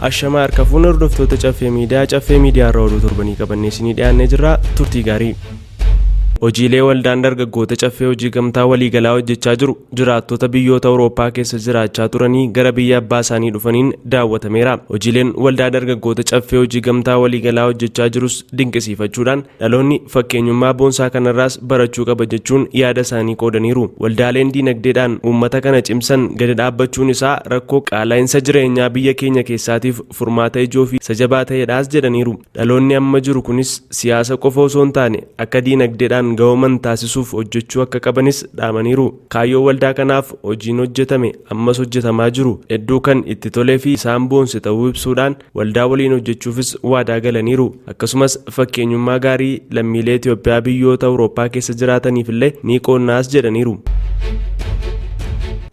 Ashama harka fuuna hordoftoota caffee miidiyaa irraa oduu torbanii qabannee isinii dhiyaannee jirra. Turtii gaarii. Hojiilee waldaan dargaggoota caffee hojii gamtaa waliigalaa hojjechaa jiru jiraattota biyyoota Awurooppaa keessa jiraachaa turanii gara biyya abbaa isaanii dhufaniin daawwatameera. Hojiileen waldaa dargaggoota caffee hojii gamtaa waliigalaa hojjechaa jirus dinqisiifachuudhaan dhaloonni fakkeenyummaa boonsaa kanarraas barachuu qaba jechuun yaada isaanii qoodaniiru. Waldaaleen diinagdeedhaan uummata kana cimsan gadi dhaabbachuun isaa rakkoo qaala'insa jireenyaa biyya keenya keessaatiif furmaata ijoo fi jabaa ta'eedhaas jedhaniiru. Dhaloonni amma jiru kunis siyaasa qofa osoo hin taane akka diinagdeedhaan ga'ooman taasisuuf hojjechuu akka qabanis dhaamaniiru. Kaayyoo waldaa kanaaf hojiin hojjetame ammas hojjetamaa jiru hedduu kan itti tolee fi isaan boonse ta'uu ibsuudhaan waldaa waliin hojjechuufis waadaa galaniiru. Akkasumas fakkeenyummaa gaarii lammiilee Itoophiyaa biyyoota Awurooppaa keessa jiraataniif illee ni qoonnaas jedhaniiru.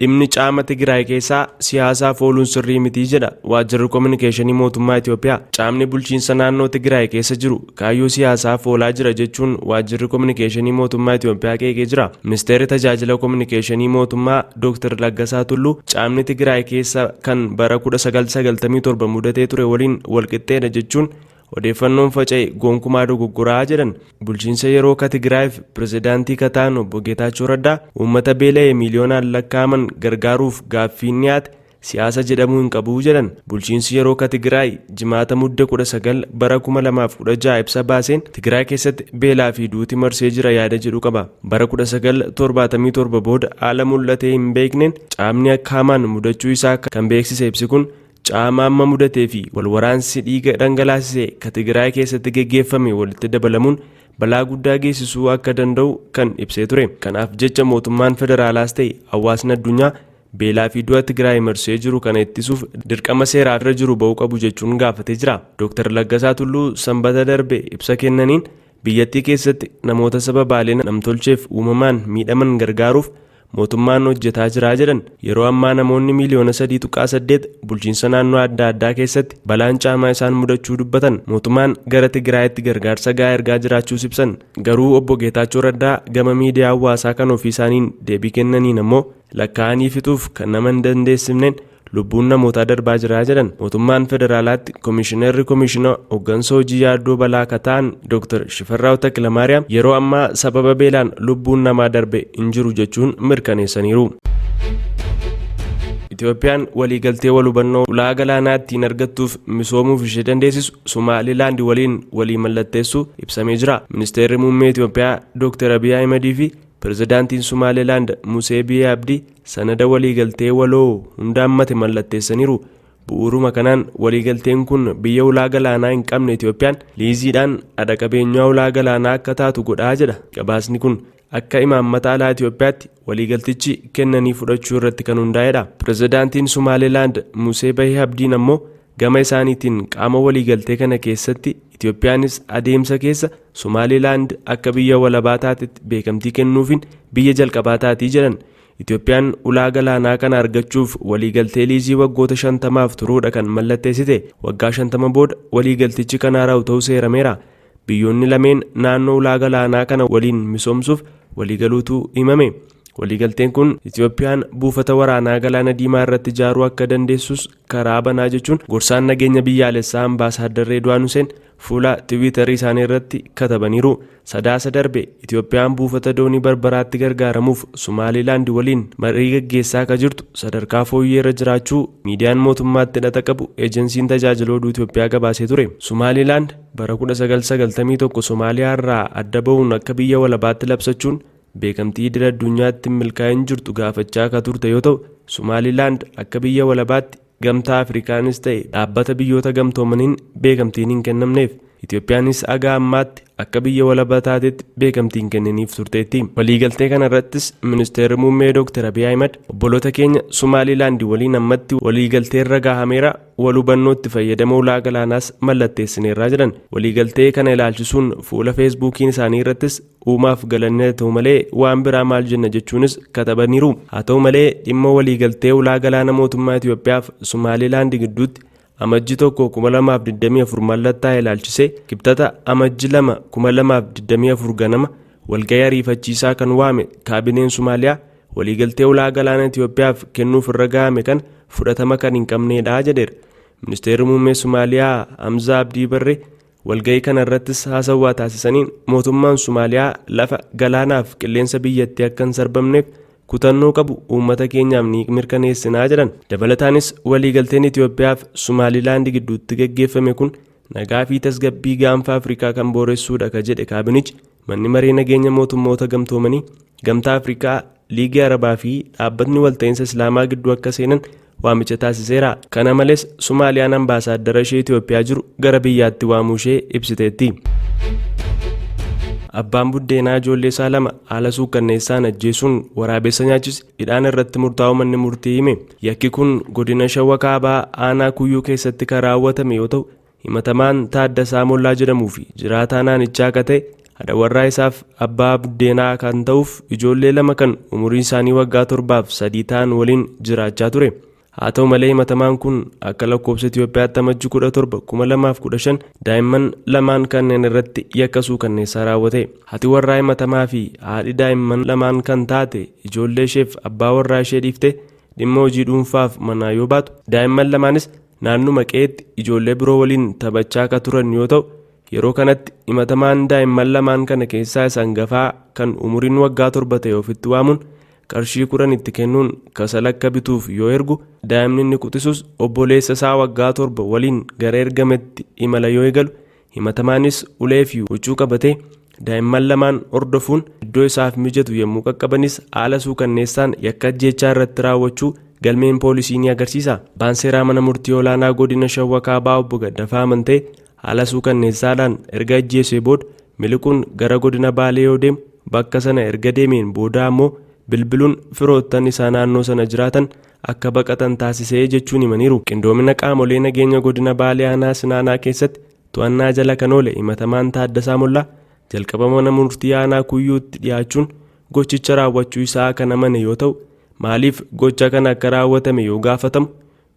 Dhimmi caama Tigraay keessaa siyaasaaf ooluun sirrii miti jedha waajjirri kominikeeshinii mootummaa Itoophiyaa. Caamni bulchiinsa naannoo Tigraay keessa jiru kaayyoo siyaasaaf oolaa jira jechuun waajjirri kominikeeshinii mootummaa Itoophiyaa qeeqee jira. Ministeerri tajaajila kominikeeshinii mootummaa Dr. Laggasaa Tulluu caamni Tigraay keessa kan bara 1997 mudatee ture waliin walqixxeedha jechuun odeeffannoon faca'e gonkumaa dogoggoraa jedhan. Bulchiinsa yeroo Tigraayiif pirezidaantii kataan obbo Geetaachoo Raddaa uummata beela'ee miiliyoonaan lakkaa'aman gargaaruuf gaaffiin dhiyaate siyaasa jedhamuu hin qabu jedhan. Bulchiinsi yeroo Tigraay jimaata mudde 19 bara 2016 ibsa baaseen Tigraay keessatti beelaa fi duuti marsee jira yaada jedhu qaba. Bara 1977 booda haala mul'atee hin beekneen caamni akka hamaan mudachuu isaa kan beeksise ibsi kun caama amma mudatee fi walwaraansi dhiiga dhangalaasisee Tigraay keessatti geggeeffame walitti dabalamuun balaa guddaa geessisuu akka danda'u kan ibsee ture. Kanaaf jecha mootummaan federaalaas ta'e hawaasni addunyaa beelaa fi du'a Tigraay marsee jiru kana ittisuuf dirqama seeraa irra jiru ba'uu qabu jechuun gaafatee jira. Dr. Laggasaa Tulluu sanbata darbe ibsa kennaniin biyyattii keessatti namoota sababaalee namtolcheef uumamaan miidhaman gargaaruuf mootummaan hojjetaa jira jedhan. Yeroo ammaa namoonni miliyoona 3.8 bulchiinsa naannoo adda addaa keessatti balaan caamaa isaan mudachuu dubbatan. Mootummaan gara Tigraayitti gargaarsa gahaa ergaa jiraachuus ibsan. Garuu obbo Geetaachoo Raddaa gama miidiyaa hawaasaa kan ofii isaaniin deebii kennaniin ammoo lakkaa'anii fixuuf kan nama hin dandeessifneen lubbuun namootaa darbaa jira jedhan. Mootummaan federaalaatti koomishiinarri koomishinaa hooggansa hojii yaaddoo balaa kataan Dr. Shifarraaw Taklamaariyaam yeroo ammaa sababa beelaan lubbuun namaa darbe hin jiru jechuun mirkaneessaniiru. Itoophiyaan waliigaltee wal hubannoo ulaa galaanaa ittiin argattuuf misoomuuf ishee dandeessisu Somaalilaand waliin walii mallatteessuu ibsamee jira. Ministeerri muummee Itoophiyaa Dr. Abiy Ahimad fi Pirezidaantiin Somaalilaand Musee Biyyee Abdii sanada waliigaltee waloo hundaammate mallatteessaniiru. Bu'uuruma kanaan waliigalteen kun biyya ulaa galaanaa hin qabne Itoophiyaan liiziidhaan adha qabeenyaa ulaa galaanaa akka taatu godhaa jedha. Gabaasni kun akka imaammata alaa Itoophiyaatti waliigaltichi kennanii fudhachuu irratti kan hundaa'edha. Pirezidaantiin Somaalilaand Musee Biyyee Abdiin ammoo gama isaaniitiin qaama waliigaltee kana keessatti Itoophiyaanis adeemsa keessa Somaalilaand akka biyya walabaa taatetti beekamtii kennuufiin biyya jalqabaa taatii jedhan. Itoophiyaan ulaa galaanaa kana argachuuf waliigaltee liizii waggoota 50f turuudha kan mallatteessite. Waggaa 50 booda waliigaltichi kan haara'u ta'uu seerameera. Biyyoonni lameen naannoo ulaa galaanaa kana waliin misoomsuuf waliigaluutu himame. Waliigalteen kun Itoophiyaan buufata waraanaa galaana diimaa irratti ijaaruu akka dandeessus karaa banaa jechuun gorsaan nageenya biyyaalessaa Ambaasaadder Reedwaan Huseen fuula Tiwiitarii isaanii irratti katabaniiru. Sadaasa darbe Itoophiyaan buufata doonii Barbaraatti gargaaramuuf Somaalilaand waliin marii gaggeessaa akka jirtu sadarkaa fooyyee irra jiraachuu miidiyaan mootummaatti hidhata qabu eejensiin tajaajila oduu Itoophiyaa gabaasee ture. Somaalilaand bara 1991 Somaaliyaa irraa adda ba'uun akka biyya walabaatti labsachuun beekamtii idil addunyaatti milkaa'in jirtu gaafachaa akka turte yoo ta'u, Somaalilaand akka biyya walabaatti gamtaa Afrikaanis ta'e dhaabbata biyyoota gamtoomaniin beekamtiin hin kennamneef. Itoophiyaanis aga ammaatti akka biyya walabaa taatetti beekamtiin kennaniif turteetti. Waliigaltee kana irrattis ministeerri muummee Dr. Abiy Ahimad obboloota keenya Somaalilaand waliin ammatti waliigaltee irra gahameera wal hubannootti fayyadama ulaa galaanaas mallatteessineerraa jedhan. Waliigaltee kana ilaalchisuun fuula feesbuukiin isaanii irrattis uumaaf galanne ta'u malee waan biraa maal jenna jechuunis katabaniiru. Haa ta'u malee dhimma waliigaltee ulaa galaana mootummaa Itoophiyaaf Somaalilaand gidduutti amajji 1 2024 mallattaa'e ilaalchisee kibxata amajji 2 2024 ganama walgahii ariifachiisaa kan waame kaabineen Somaaliyaa waliigaltee ulaa galaana Itoophiyaaf kennuuf irra gahame kan fudhatama kan hin qabneedha jedheera. Ministeerri muummee Somaaliyaa Hamzaa Abdii Barree walgahii kana irrattis haasawaa taasisaniin mootummaan Somaaliyaa lafa galaanaaf qilleensa biyyattii akka hin sarbamneef kutannoo qabu uummata keenyaaf ni mirkaneessinaa jedhan. Dabalataanis waliigalteen Itoophiyaa fi Somaalilaand gidduutti gaggeeffame kun nagaa fi tasgabbii gaanfa Afrikaa kan booressuudha ka jedhe kaabinichi. Manni maree nageenya mootummoota gamtoomanii gamtaa Afrikaa, Liigii Arabaa fi dhaabbatni walta'iinsa Islaamaa gidduu akka seenan waamicha taasiseera. Kana malees Somaaliyaan ambaasaaddara ishee Itoophiyaa jiru gara biyyaatti waamuu ishee ibsiteetti. Abbaan buddeenaa ijoollee isaa lama haala suukkanneessaan ajjeesuun waraabessa nyaachise hidhaan irratti murtaa'u manni murtii hime. Yakki kun godina Shawaa Kaabaa aanaa Kuyyuu keessatti kan raawwatame yoo ta'u, himatamaan Taaddasaa Mollaa jedhamuu fi jiraataa naannichaa akka ta'e haadha warraa isaaf abbaa buddeenaa kan ta'uuf ijoollee lama kan umuriin isaanii waggaa 7 fi 3 ta'an waliin jiraachaa ture. Haa ta'u malee himatamaan kun akka lakkoofsa Itoophiyaatti amajjii 17 2015 daa'imman lamaan kanneen irratti yakka suukanneessaa raawwate. Haati warraa himatamaa fi haadhi daa'imman lamaan kan taate ijoollee isheef abbaa warraa ishee dhiiftee dhimma hojii dhuunfaaf manaa yoo baatu, daa'imman lamaanis naannuma qe'eetti ijoollee biroo waliin taphachaa akka turan yoo ta'u, yeroo kanatti himatamaan daa'imman lamaan kana keessaa isa hangafaa kan umuriin waggaa 7 ta'e ofitti waamuun qarshii 10 itti kennuun kasala akka bituuf yoo ergu, daa'imni inni quxisus obboleessa isaa waggaa 7 waliin gara ergametti imala yoo eegalu, himatamaanis ulee fi huccuu qabatee daa'imman lamaan hordofuun iddoo isaaf mijatu yommuu qaqqabanis haala suukanneessaan yakka ajjeechaa irratti raawwachuu galmeen poolisii ni agarsiisa. Abbaan seeraa mana murtii olaanaa godina Shawaa Kaabaa obbo Gaddafaa Amantee haala suukanneessaadhaan erga ajjeesee booda miliquun gara godina Baalee yoo deemu, bakka sana erga deemeen booda ammoo bilbiluun firoottan isaa naannoo sana jiraatan akka baqatan taasisee jechuun himaniiru. Qindoomina qaamolee nageenya godina Baalee aanaa Sinaanaa keessatti to'annaa jala kan oole himatamaan Taaddasaa Mollaa jalqaba mana murtii aanaa Kuyyuutti dhiyaachuun gochicha raawwachuu isaa kan amane yoo ta'u, maaliif gocha kana akka raawwatame yoo gaafatamu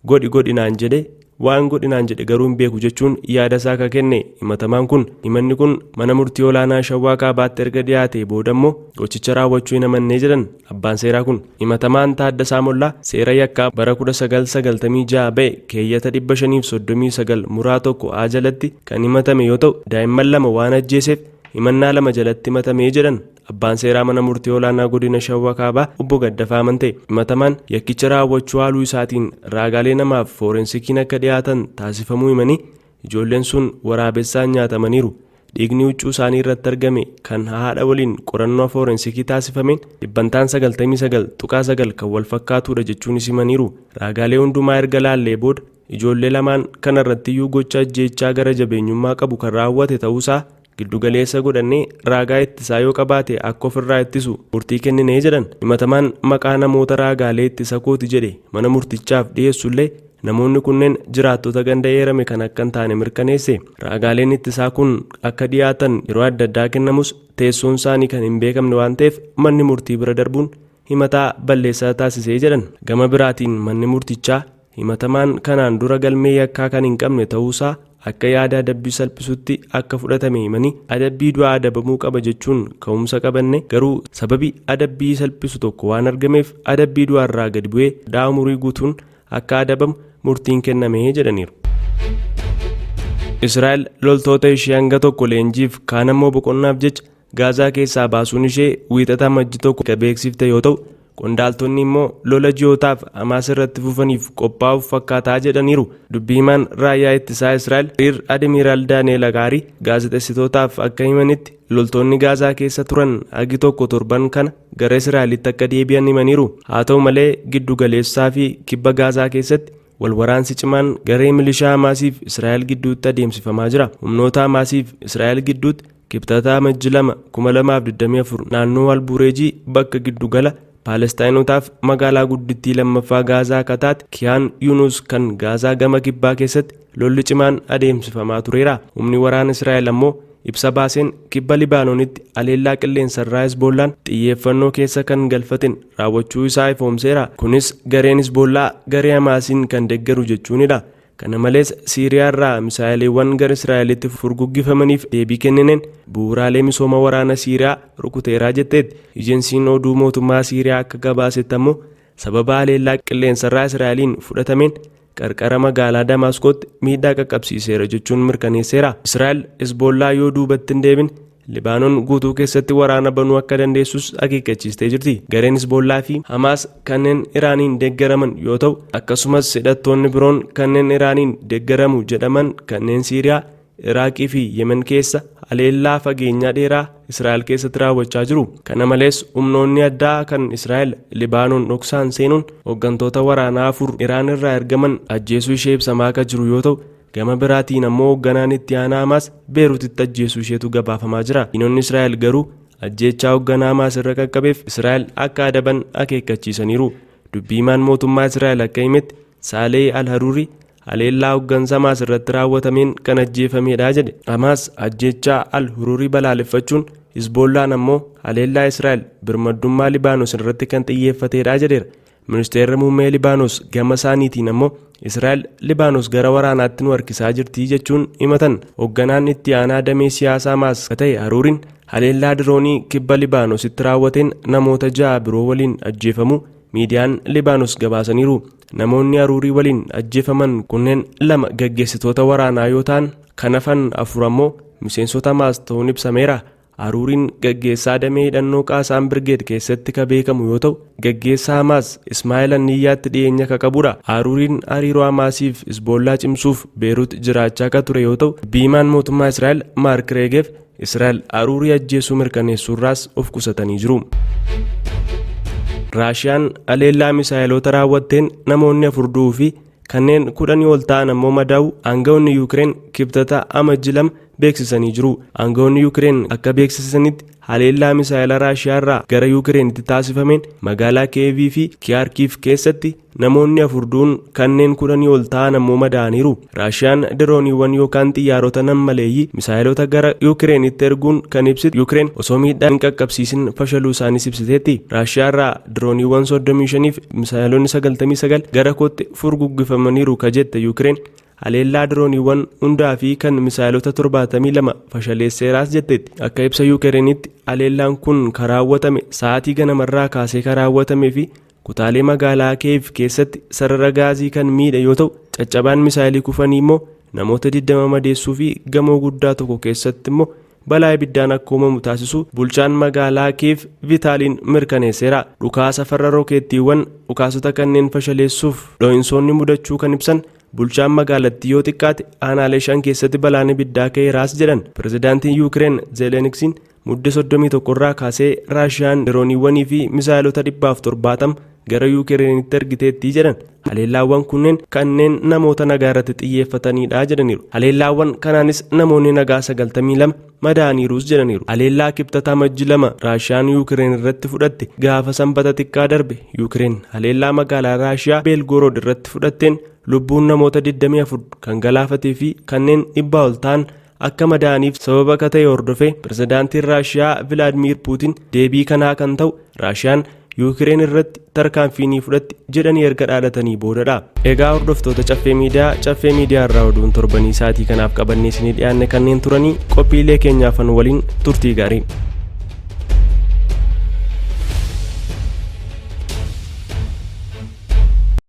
godhinaan jedhe waan godhinaan jedhe garuu hin beeku jechuun yaada isaa akka kenne himatamaan kun. Himanni kun mana murtii olaanaa Shawaa Kaabaatti erga dhiyaate booda immoo gochicha raawwachuu hin amannee jedhan abbaan seeraa kun. Himatamaan Taaddasaa Mollaa seera yakkaa bara 1996 ba'e keeyyata 539 muraa 1 jalatti kan himatame yoo ta'u, daa'imman lama waan ajjeeseef himannaa 2 jalatti himatamee jedhan abbaan seeraa mana murtii olaanaa godina Shawaa Kaabaa obbo Gaddafaa Amantee. Himatamaan yakkicha raawwachuu haaluu isaatiin raagaalee namaaf foorensikiin akka dhiyaatan taasifamuu himanii ijoolleen sun waraabessaan nyaatamaniiru. Dhiigni huccuu isaanii irratti argame kan haadha waliin qorannoo foorensikii taasifameen 99.9 kan wal fakkaatudha jechuunis himaniiru. Raagaalee hundumaa erga laallee booda ijoollee lamaan kana irrattiyyuu gocha ajjeechaa gara jabeenyummaa qabu kan raawwate ta'uusaa giddugaleessa godhannee raagaa ittisaa yoo qabaate akka ofirraa ittisu murtii kenninee jedhan. Himatamaan maqaa namoota raagaalee ittisa kooti jedhe mana murtichaaf dhiyeessullee namoonni kunneen jiraattota ganda eerame kan akka hin taane mirkaneesse. Raagaaleen ittisaa kun akka dhiyaatan yeroo adda addaa kennamus teessoon isaanii kan hin beekamne waan ta'eef manni murtii bira darbuun himataa balleessaa taasisee jedhan. Gama biraatiin manni murtichaa himatamaan kanaan dura galmee yakkaa kan hin qabne ta'uusaa akka yaada adabbii salphisutti akka fudhatame himanii adabbii du'aa adabamuu qaba jechuun ka'umsa qabanne, garuu sababii adabbii salphisu tokko waan argameef adabbii du'aa irraa gadi bu'ee da'aa umurii guutuun akka adabamu murtiin kennamee jedhaniiru. Israa'el loltoota ishee hanga tokko leenjiif kaan ammoo boqonnaaf jecha Gaazaa keessaa baasuun ishee wiixata amajjii 1 beeksifte yoo ta'u, qondaaltonni immoo lola ji'ootaaf Hamaas irratti fufaniif qophaa'uuf fakkaataa jedhaniiru. Dubbii himaan raayyaa ittisaa Israa'el Riir Admiiraal Daani'eel Agaarii gaazexeessitootaaf akka himanitti loltoonni Gaazaa keessa turan hagi tokko torban kana gara Israa'elitti akka deebi'an himaniiru. Haa ta'u malee giddu galeessaa fi kibba Gaazaa keessatti walwaraansi cimaan garee milishaa Hamaasiif Israa'el gidduutti adeemsifamaa jira. Humnoota Hamaasiif Israa'el gidduutti kibxata amajjii 2024 naannoo Albuureejii bakka giddu gala Palestaayinotaaf magaalaa guddittii lammaffaa Gaazaa akka taate Kiyaan Yuunus kan Gaazaa gama kibbaa keessatti lolli cimaan adeemsifamaa tureera. Humni waraana Israa'el ammoo ibsa baaseen kibba Libaanoonitti aleellaa qilleensarraa Hezbollaan xiyyeeffannoo keessa kan galfatin raawwachuu isaa ifoomseera. Kunis gareen Hezbollaa garee Hamaasiin kan deeggaru jechuunidha. Kana malees Siiriyaa irraa misaayileewwan gara Israa'elitti furguggifamaniif deebii kenneen bu'uuraalee misooma waraana Siiriyaa rukuteeraa jetteetti. Ejensiin oduu mootummaa Siiriyaa akka gabaasetti ammoo sababa aleellaa qilleensarraa Israa'eliin fudhatameen qarqara magaalaa Damaasqootti miidhaa qaqqabsiiseera jechuun mirkaneesseera. Israa'el Hezbollaa yoo duubatti hin deebin Libaanoon guutuu keessatti waraana banuu akka dandeessus akeekkachiistee jirti. Gareen Hezbollaa fi Hamaas kanneen Iraaniin deeggaraman yoo ta'u, akkasumas hidhattoonni biroon kanneen Iraaniin deeggaramu jedhaman kanneen Siiriyaa, Iraaqii fi Yemen keessa haleellaa fageenyaa dheeraa Israa'el keessatti raawwachaa jiru. Kana malees humnoonni addaa kan Israa'el Libaanoon dhoksaan seenuun hooggantoota waraanaa 4 Iraan irraa ergaman ajjeesuu ishee ibsamaa akka jiru yoo ta'u, gama biraatiin ammoo hoogganaan itti aanaa Hamaas Beeruutitti ajjeesuu isheetu gabaafamaa jira. Diinonni Israa'el garuu ajjeechaa hoogganaa Hamaas irra qaqqabeef Israa'el akka adaban akeekkachiisaniiru. Dubbii himaan mootummaa Israa'el akka himetti Saalee Al-Haruurii haleellaa hooggansa Hamaas irratti raawwatameen kan ajjeefamedha jedhe. Hamaas ajjeechaa Al-Haruurii balaaleffachuun Hezbollaan ammoo haleellaa Israa'el birmaddummaa Libaanos irratti kan xiyyeeffatedha jedheera. Ministeerri muummee Libaanos gama isaaniitiin ammoo Israa'el Libaanos gara waraanaatti nu harkisaa jirti jechuun himatan. Hoogganaan itti aanaa damee siyaasaa Hamaas ka ta'e Haruuriin haleellaa diroonii kibba Libaanositti raawwateen namoota 6 biroo waliin ajjeefamu miidiyaan Libaanos gabaasaniiru. Namoonni Haruurii waliin ajjeefaman kunneen 2 gaggeessitoota waraanaa yoo ta'an, kan hafan 4 ammoo miseensota Hamaas ta'uun ibsameera. Haruuriin gaggeessaa damee hidhannoo Qaasaan Birgeed keessatti ka beekamu yoo ta'u, gaggeessaa Hamaas Ismaa'eel Haniyyaatti dhiyeenya ka qabudha. Haruuriin hariiroo Hamaasiif Hezbollaa cimsuuf Beeruut jiraachaa ka ture yoo ta'u, biimaan mootummaa Israa'el Maark Regeef Israa'el Haruurii ajjeesuu mirkaneessuurraas of qusatanii jiru. Raashiyaan haleellaa misaa'eloota raawwatteen namoonni 4 du'uu fi kanneen 10 ol ta'an ammoo madaa'u aangawoonni Yuukireen kibxata amajjii 2 beeksisanii jiru. Aangawoonni Yuukireen akka beeksisanitti haleellaa misaa'ela Raashiyaa irraa gara Yuukireenitti taasifameen magaalaa Kiyeevii fi Kiyaarkiif keessatti namoonni 4 du'uun kanneen 10 ol ta'an ammoo madaa'aniiru. Raashiyaan dirooniiwwan yookaan xiyyaarota nammaleeyyii misaa'elota gara Yuukireenitti erguun kan ibsitu Yuukireen osoo miidhaan hin qaqqabsiisin fashaluu isaaniis ibsiteetti. Raashiyaa irraa dirooniiwwan 35 fi misaa'elonni 99 gara kootti furguggifamaniiru ka jette Yuukireen haleellaa dirooniiwwan hundaa fi kan misaa'elota 72 fashaleesseeraas jetteetti. Akka ibsa Yuukireenitti haleellaan kun kan raawwatame sa'aatii ganamarraa kaasee kan raawwatamee fi kutaalee magaalaa Kiyev keessatti sarara gaazii kan miidhe yoo ta'u, caccabaan misaa'elii kufanii immoo namoota 20 madeessuu fi gamoo guddaa tokko keessatti immoo balaa ibiddaan akka uumamu taasisu bulchaan magaalaa Kiyev Vitaaliin mirkaneesseera. Dhukaasa farra rookeettiiwwan dhukaasota kanneen fashaleessuuf dho'insoonni mudachuu kan ibsan bulchaan magaalattii yoo xiqqaate aanaalee 5 keessatti balaan ibiddaa ka'eeraas jedhan. Pirezidaantiin Yuukireen Zeeleniksiin muddee 31 irraa kaasee Raashiyaan dirooniiwwanii fi misaa'elota 170 gara Yuukireenitti ergiteetti jedhan. Haleellaawwan kunneen kanneen namoota nagaa irratti xiyyeeffatanidha jedhaniiru. Haleellaawwan kanaanis namoonni nagaa 92 madaa'aniirus jedhaniiru. Haleellaa kibxata amajjii 2 Raashiyaan Yuukireen irratti fudhatte gaafa sanbata xiqqaa darbe Yuukireen haleellaa magaalaa Raashiyaa Beelgorood irratti fudhatteen lubbuun namoota 24 kan galaafatee fi kanneen 100 ol ta'an akka madaa'aniif sababa ka ta'e hordofee pirezidaantiin Raashiyaa Vilaadimiir Puutiin deebii kanaa kan ta'u Raashiyaan Yuukireen irratti tarkaanfii ni fudhatti jedhanii erga dhaadatanii boodadha. Egaa hordoftoota Caffee Miidiyaa irraa oduun torbanii isaatii kanaaf qabannee isinii dhiyaanne kanneen turanii qophiilee keenyaafan waliin turtii gaarii.